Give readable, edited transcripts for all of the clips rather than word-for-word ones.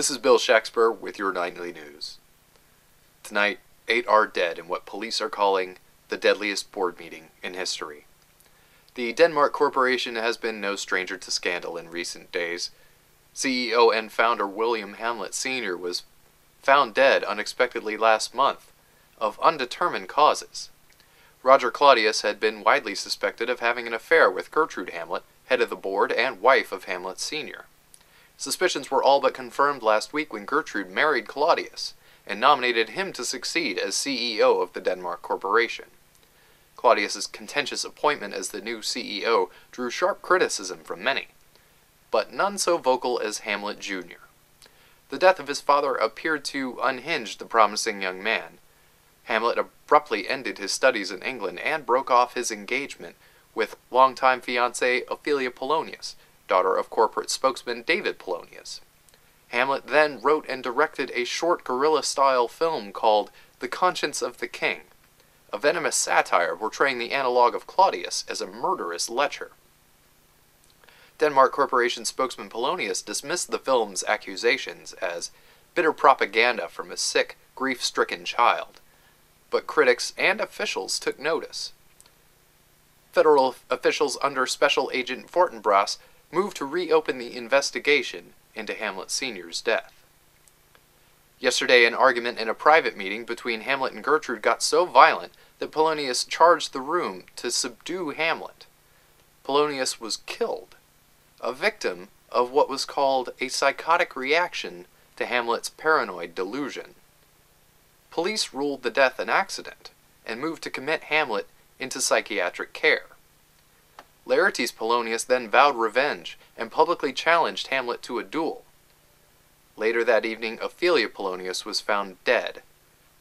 This is Bill Shakespeare with your nightly news. Tonight, 8 are dead in what police are calling the deadliest board meeting in history. The Denmark Corporation has been no stranger to scandal in recent days. CEO and founder William Hamlet Sr. was found dead unexpectedly last month of undetermined causes. Roger Claudius had been widely suspected of having an affair with Gertrude Hamlet, head of the board and wife of Hamlet Sr. Suspicions were all but confirmed last week when Gertrude married Claudius and nominated him to succeed as CEO of the Denmark Corporation. Claudius's contentious appointment as the new CEO drew sharp criticism from many, but none so vocal as Hamlet Jr. The death of his father appeared to unhinge the promising young man. Hamlet abruptly ended his studies in England and broke off his engagement with longtime fiancée Ophelia Polonius, daughter of corporate spokesman David Polonius. Hamlet then wrote and directed a short guerrilla-style film called The Conscience of the King, a venomous satire portraying the analog of Claudius as a murderous lecher. Denmark Corporation spokesman Polonius dismissed the film's accusations as bitter propaganda from a sick, grief-stricken child, but critics and officials took notice. Federal officials under Special Agent Fortinbras moved to reopen the investigation into Hamlet Sr.'s death. Yesterday, an argument in a private meeting between Hamlet and Gertrude got so violent that Polonius charged the room to subdue Hamlet. Polonius was killed, a victim of what was called a psychotic reaction to Hamlet's paranoid delusion. Police ruled the death an accident and moved to commit Hamlet into psychiatric care. Laertes Polonius then vowed revenge and publicly challenged Hamlet to a duel. Later that evening, Ophelia Polonius was found dead,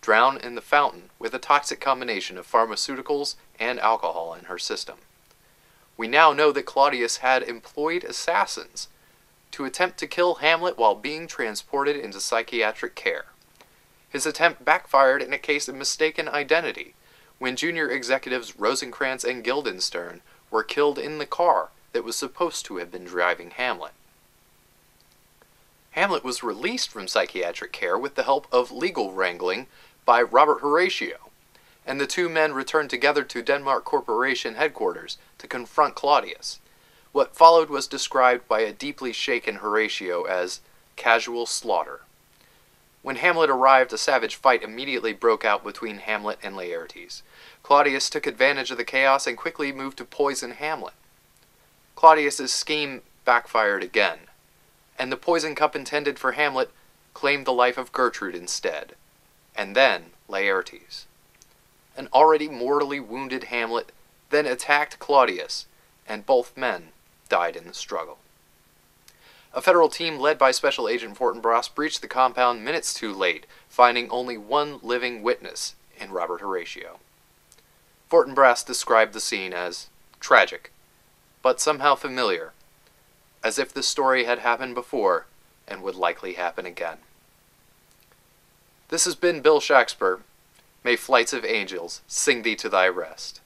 drowned in the fountain with a toxic combination of pharmaceuticals and alcohol in her system. We now know that Claudius had employed assassins to attempt to kill Hamlet while being transported into psychiatric care. His attempt backfired in a case of mistaken identity, when junior executives Rosencrantz and Guildenstern were killed in the car that was supposed to have been driving Hamlet. Hamlet was released from psychiatric care with the help of legal wrangling by Robert Horatio, and the two men returned together to Denmark Corporation headquarters to confront Claudius. What followed was described by a deeply shaken Horatio as casual slaughter. When Hamlet arrived, a savage fight immediately broke out between Hamlet and Laertes. Claudius took advantage of the chaos and quickly moved to poison Hamlet. Claudius's scheme backfired again, and the poison cup intended for Hamlet claimed the life of Gertrude instead, and then Laertes. An already mortally wounded Hamlet then attacked Claudius, and both men died in the struggle. A federal team led by Special Agent Fortinbras breached the compound minutes too late, finding only one living witness in Robert Horatio. Fortinbras described the scene as tragic, but somehow familiar, as if the story had happened before and would likely happen again. This has been Bill Shakespeare. May flights of angels sing thee to thy rest.